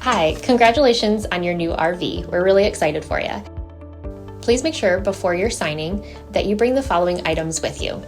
Hi, congratulations on your new RV. We're really excited for you. Please make sure before you're signing that you bring the following items with you.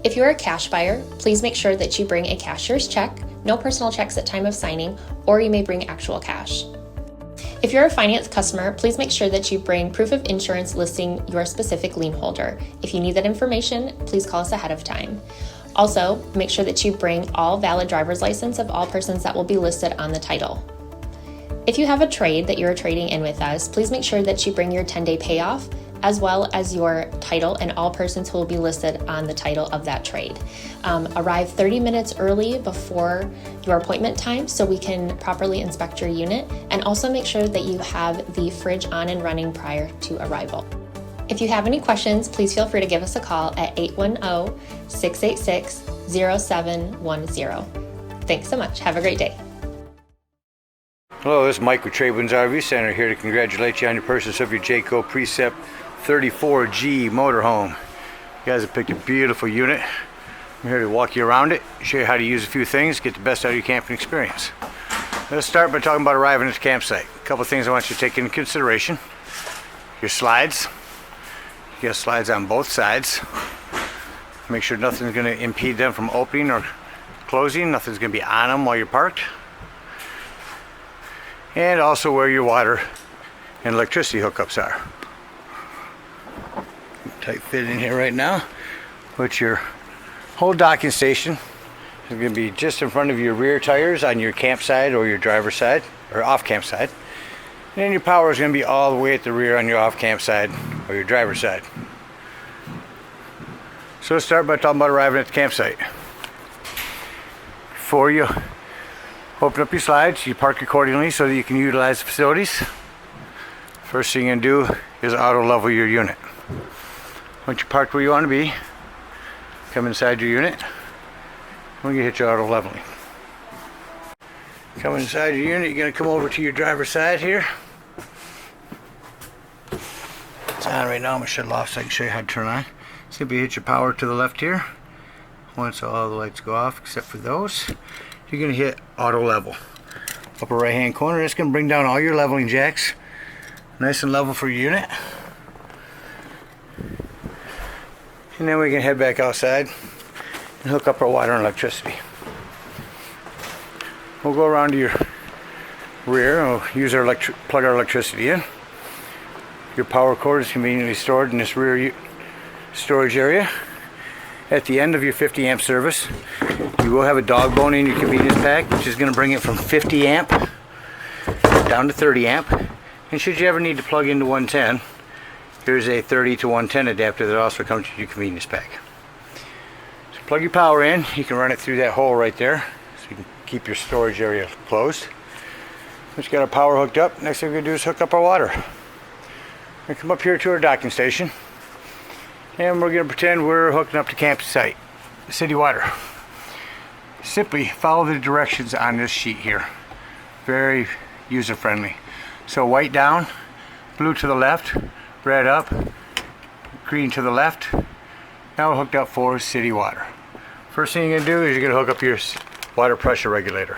If you're a cash buyer, please make sure that you bring a cashier's check, no personal checks at time of signing, or you may bring actual cash. If you're a finance customer, please make sure that you bring proof of insurance listing your specific lien holder. If you need that information, please call us ahead of time. Also, make sure that you bring all valid driver's license of all persons that will be listed on the title. If you have a trade that you're trading in with us, please make sure that you bring your 10-day payoff as well as your title and all persons who will be listed on the title of that trade. Arrive 30 minutes early before your appointment time so we can properly inspect your unit, and also make sure that you have the fridge on and running prior to arrival. If you have any questions, please feel free to give us a call at 810-686-0710. Thanks so much. Have a great day. Hello, this is Mike with TradeWinds RV Center here to congratulate you on your purchase of your Jayco Precept 34G motorhome. You guys have picked a beautiful unit. I'm here to walk you around it, show you how to use a few things, get the best out of your camping experience. Let's start by talking about arriving at the campsite. A couple things I want you to take into consideration. Your slides. You got slides on both sides. Make sure nothing's going to impede them from opening or closing. Nothing's going to be on them while you're parked. And also where your water and electricity hookups are. Tight fit in here right now. But your whole docking station is going to be just in front of your rear tires on your campsite or your driver's side or off campsite. And then your power is going to be all the way at the rear on your off campsite or your driver's side. So let's start by talking about arriving at the campsite. Before you open up your slides, you park accordingly so that you can utilize the facilities. First thing you're going to do is auto level your unit. Once you're parked where you want to be, come inside your unit. When you hit your auto leveling. Come inside your unit, you're going to come over to your driver's side here. It's on right now. I'm going to shut it off so I can show you how to turn on. Simply hit your power to the left here. Once all the lights go off except for those, you're going to hit auto level. Upper right hand corner, it's going to bring down all your leveling jacks. Nice and level for your unit. And then we can head back outside and hook up our water and electricity. We'll go around to your rear and we'll use our plug our electricity in. Your power cord is conveniently stored in this rear storage area. At the end of your 50 amp service, you will have a dog bone in your convenience pack, which is going to bring it from 50 amp down to 30 amp. And should you ever need to plug into 110, here's a 30 to 110 adapter that also comes with your convenience pack. So plug your power in, you can run it through that hole right there, so you can keep your storage area closed. Once you got our power hooked up, next thing we're going to do is hook up our water. We're going to come up here to our docking station, and we're going to pretend we're hooking up to campsite, city water. Simply follow the directions on this sheet here. Very user friendly. So white down, blue to the left, red up, green to the left. Now we're hooked up for city water. First thing you're going to do is you're going to hook up your water pressure regulator.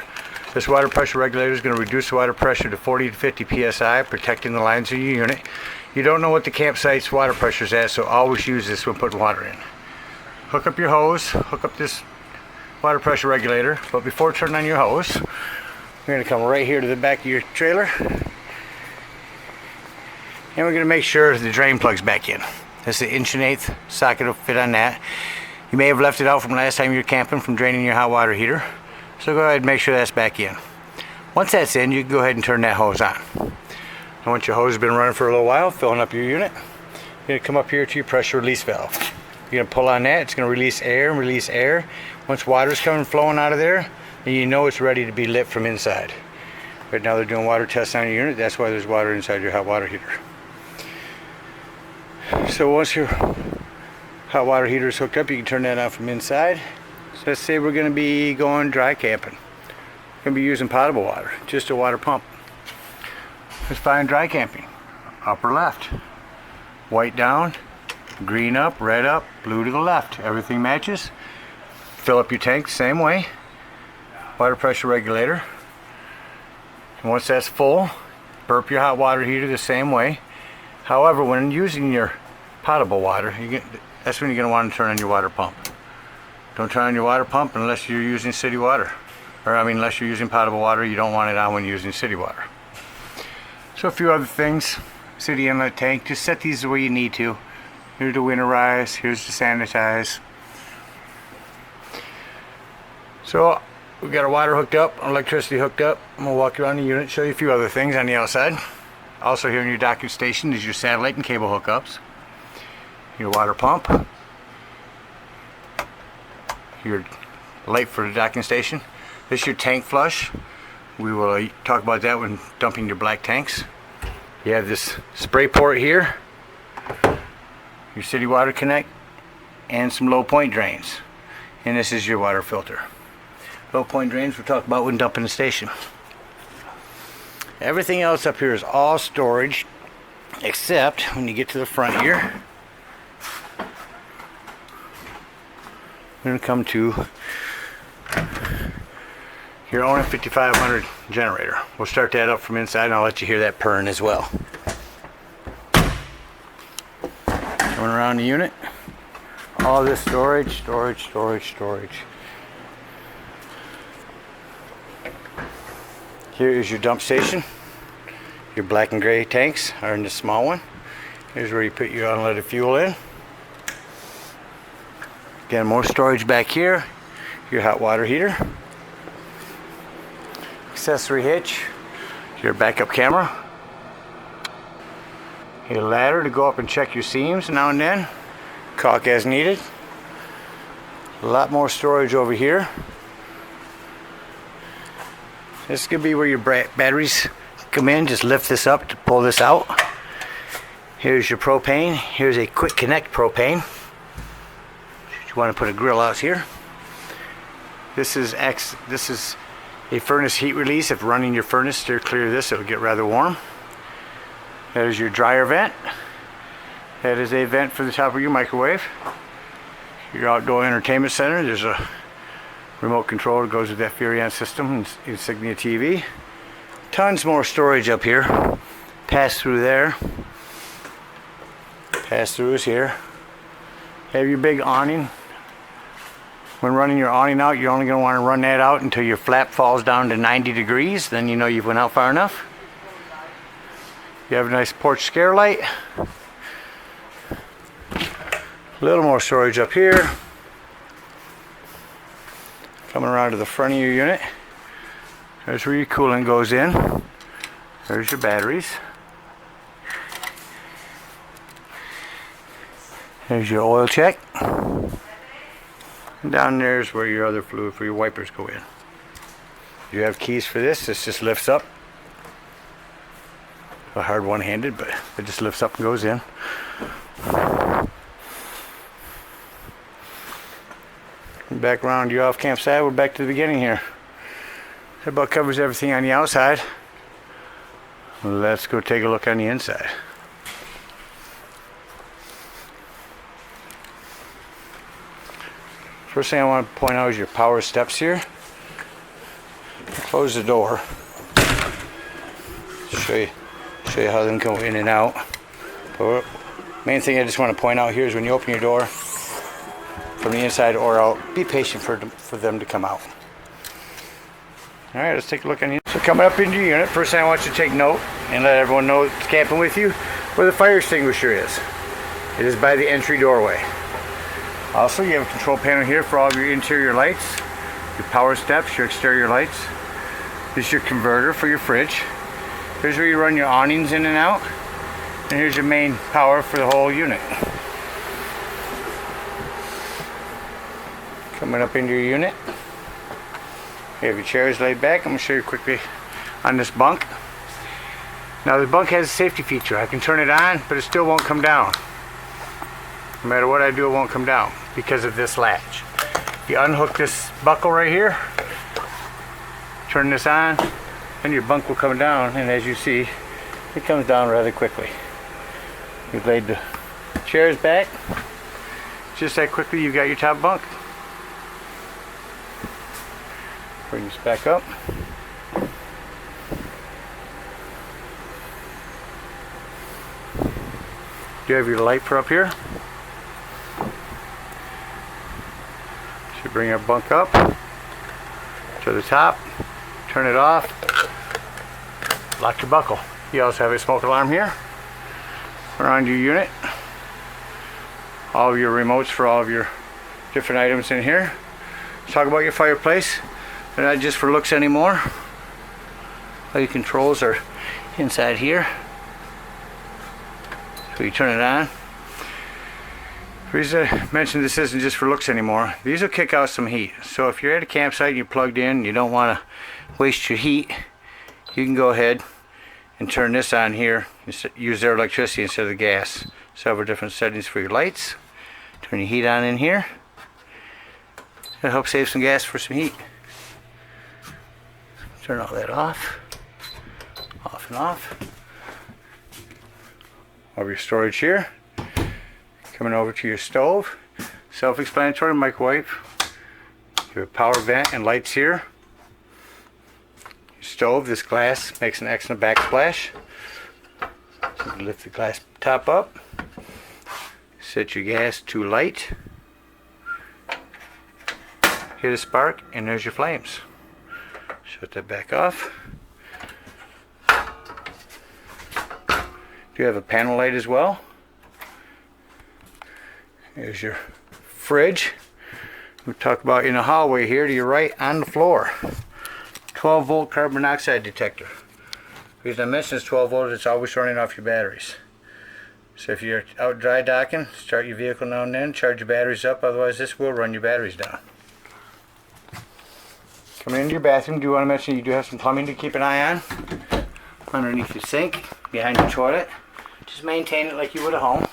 This water pressure regulator is going to reduce the water pressure to 40 to 50 psi, protecting the lines of your unit. You don't know what the campsite's water pressure is at, so always use this when putting water in. Hook up your hose, hook up this water pressure regulator, but before turning on your hose, we're going to come right here to the back of your trailer, and we're going to make sure the drain plug's back in. That's the 1/8" socket will fit on that. You may have left it out from last time you were camping from draining your hot water heater, so go ahead and make sure that's back in. Once that's in, you can go ahead and turn that hose on. And once your hose has been running for a little while, filling up your unit, you're going to come up here to your pressure release valve. You're going to pull on that, it's going to release air and release air. Once water's coming flowing out of there, then you know it's ready to be lit from inside. Right now they're doing water tests on your unit, that's why there's water inside your hot water heater. So once your hot water heater is hooked up, you can turn that on from inside. So let's say we're going to be going dry camping. We're going to be using potable water, just a water pump. Let's find dry camping. Upper left. White down, green up, red up, blue to the left. Everything matches. Fill up your tank same way. Water pressure regulator. And once that's full, burp your hot water heater the same way. However, when using your potable water, that's when you're going to want to turn on your water pump. Don't turn on your water pump unless you're using city water. Or unless you're using potable water, you don't want it on when you're using city water. So a few other things. City inlet tank, just set these the way you need to. Here's the winterize, here's the sanitize. So we've got our water hooked up, electricity hooked up. I'm going to walk around the unit, show you a few other things on the outside. Also here in your docking station is your satellite and cable hookups. Your water pump. Your light for the docking station. This is your tank flush. We will talk about that when dumping your black tanks. You have this spray port here, your city water connect, and some low point drains. And this is your water filter. Low point drains we'll talk about when dumping the station. Everything else up here is all storage, except when you get to the front here, we're going to come to your own 5500 generator. We'll start that up from inside and I'll let you hear that purring as well. Coming around the unit, all this storage. Here is your dump station. Your black and gray tanks are in the small one. Here's where you put your unleaded fuel in. Again, more storage back here. Your hot water heater. Accessory hitch. Your backup camera. A ladder to go up and check your seams now and then. Caulk as needed. A lot more storage over here. This could be where your batteries come in. Just lift this up to pull this out. Here's your propane. Here's a quick connect propane. You want to put a grill out here. This is a furnace heat release. If running your furnace, steer clear of this, it will get rather warm. That is your dryer vent. That is a vent for the top of your microwave. Your outdoor entertainment center. There's a remote control that goes with that Furion system and Insignia TV. Tons more storage up here. Pass through there. Pass through is here. Have your big awning. When running your awning out, you're only going to want to run that out until your flap falls down to 90 degrees. Then you know you've went out far enough. You have a nice porch scare light. A little more storage up here. Coming around to the front of your unit. There's where your coolant goes in. There's your batteries. There's your oil check. And down there is where your other fluid for your wipers go in. You have keys for this. This just lifts up. A hard one-handed, but it just lifts up and goes in. Back around your off-camp side, we're back to the beginning here. That about covers everything on the outside. Let's go take a look on the inside. First thing I want to point out is your power steps here. Close the door. Show you how them go in and out. But main thing I just want to point out here is when you open your door from the inside or out, be patient for them to come out. Alright, let's take a look on you. So coming up into your unit, first thing I want you to take note and let everyone know that's camping with you where the fire extinguisher is. It is by the entry doorway. Also, you have a control panel here for all of your interior lights, your power steps, your exterior lights. This is your converter for your fridge. Here's where you run your awnings in and out. And here's your main power for the whole unit. Coming up into your unit, you have your chairs laid back. I'm going to show you quickly on this bunk. Now the bunk has a safety feature. I can turn it on, but it still won't come down. No matter what I do, it won't come down because of this latch. You unhook this buckle right here, turn this on, and your bunk will come down, and as you see, it comes down rather quickly. You've laid the chairs back. Just that quickly you've got your top bunk. Bring this back up. You have your light for up here. So you bring your bunk up to the top, turn it off, lock your buckle. You also have a smoke alarm here around your unit. All of your remotes for all of your different items in here. Let's talk about your fireplace. They're not just for looks anymore. All your controls are inside here. So you turn it on. The reason I mentioned this isn't just for looks anymore, these will kick out some heat. So if you're at a campsite and you're plugged in and you don't want to waste your heat, you can go ahead and turn this on here and use their electricity instead of the gas. Several different settings for your lights. Turn your heat on in here. It'll help save some gas for some heat. Turn all that off. Off and off. Over your storage here. Coming over to your stove. Self-explanatory microwave. You have a power vent and lights here. Your stove, this glass makes an excellent backsplash. So you can lift the glass top up. Set your gas to light. Hit a spark and there's your flames. Shut that back off. You have a panel light as well. Here's your fridge. We talk about in the hallway here to your right on the floor. 12 volt carbon monoxide detector. The reason I mention it's 12 volt, it's always running off your batteries. So if you're out dry docking, start your vehicle now and then, charge your batteries up, otherwise this will run your batteries down. Coming into your bathroom, do you want to mention you do have some plumbing to keep an eye on? Underneath your sink, behind your toilet. Just maintain it like you would at home.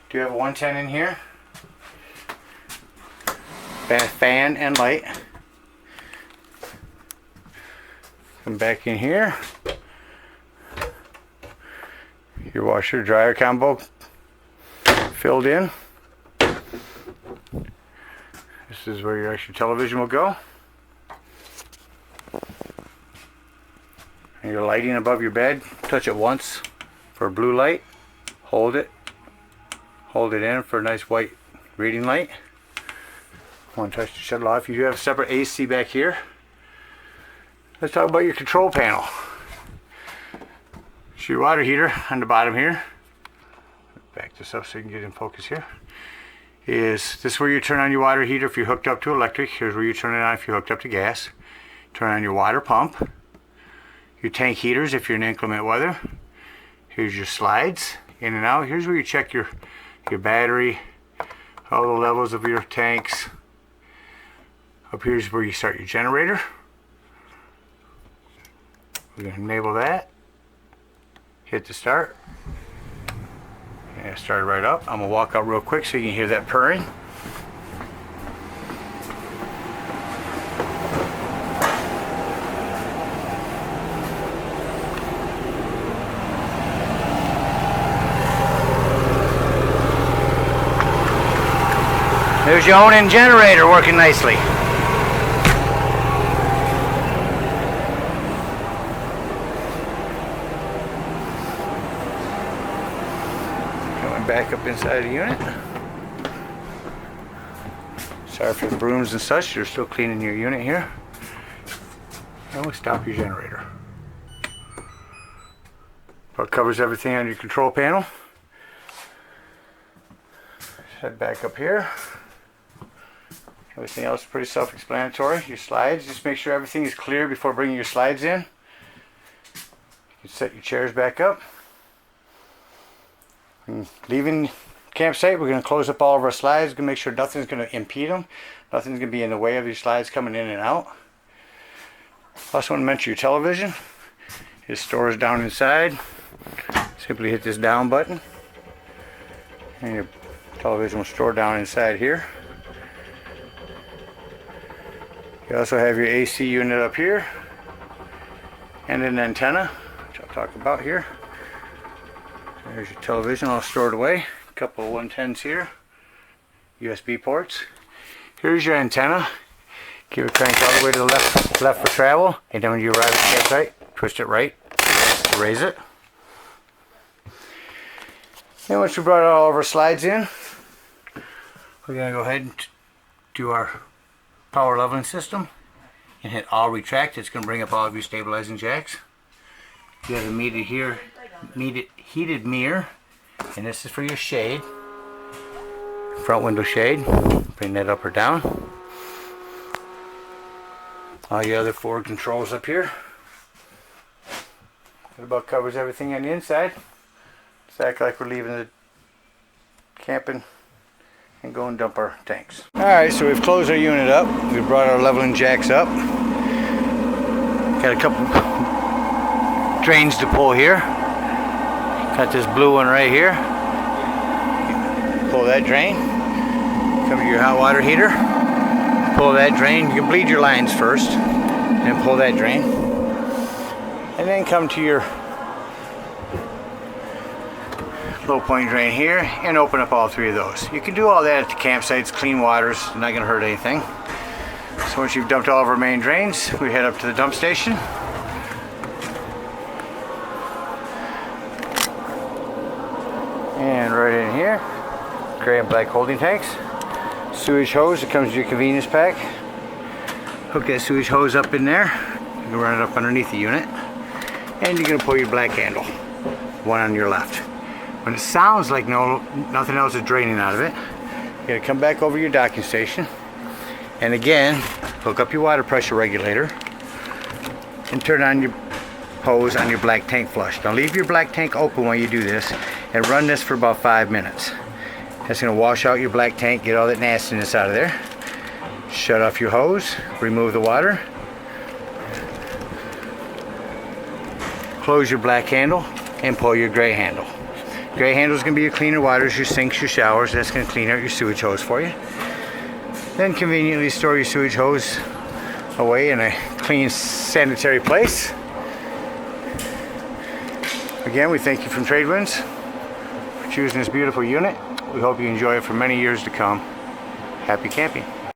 Do you have a 110 in here? Bath fan and light. Come back in here. Your washer dryer combo filled in. This is where your extra television will go. And your lighting above your bed, touch it once for a blue light. Hold it in for a nice white reading light. One touch to shut it off. You do have a separate AC back here. Let's talk about your control panel. So your water heater on the bottom here. Back this up so you can get in focus here. Is this where you turn on your water heater if you're hooked up to electric? Here's where you turn it on if you're hooked up to gas. Turn on your water pump. Your tank heaters if you're in inclement weather. Here's your slides in and out. Here's where you check your battery, all the levels of your tanks. Up here's where you start your generator. We're going to enable that. Hit the start. Yeah, start it right up. I'm going to walk out real quick so you can hear that purring. There's your own generator working nicely. Coming back up inside the unit. Sorry for the brooms and such, you're still cleaning your unit here. And we'll stop your generator. That covers everything on your control panel. Head back up here. Everything else is pretty self-explanatory. Your slides, just make sure everything is clear before bringing your slides in. You can set your chairs back up. And leaving campsite, we're going to close up all of our slides. We're going to make sure nothing's going to impede them. Nothing's going to be in the way of your slides coming in and out. Also want to mention your television. It stores down inside. Simply hit this down button. And your television will store down inside here. You also have your AC unit up here and an antenna, which I'll talk about here. There's your television all stored away. A couple of 110s here. USB ports. Here's your antenna. Give it a crank all the way to the left for travel. And then when you arrive at the campsite, twist it right to raise it. Then once we brought all of our slides in, we're going to go ahead and do our power leveling system and hit all retract. It's going to bring up all of your stabilizing jacks. You have a heated mirror, and this is for your shade, front window shade. Bring that up or down. All your other forward controls up here. That about covers everything on the inside. Let's act like we're leaving the camping and go and dump our tanks. Alright, so we've closed our unit up. We've brought our leveling jacks up. Got a couple drains to pull here. Got this blue one right here. Pull that drain. Come to your hot water heater. Pull that drain. You can bleed your lines first. And pull that drain. And then come to your low point drain here and open up all three of those. You can do all that at the campsites, clean waters, not going to hurt anything. So once you've dumped all of our main drains, we head up to the dump station. And right in here, gray and black holding tanks. Sewage hose that comes with your convenience pack. Hook that sewage hose up in there. You can run it up underneath the unit. And you're going to pull your black handle, one on your left. When it sounds like nothing else is draining out of it, you're going to come back over your docking station. And again, hook up your water pressure regulator and turn on your hose on your black tank flush. Now leave your black tank open while you do this and run this for about 5 minutes. That's going to wash out your black tank, get all that nastiness out of there. Shut off your hose, remove the water. Close your black handle and pull your gray handle. Gray handle is going to be your cleaner waters, your sinks, your showers. That's going to clean out your sewage hose for you. Then conveniently store your sewage hose away in a clean, sanitary place. Again, we thank you from TradeWinds for choosing this beautiful unit. We hope you enjoy it for many years to come. Happy camping.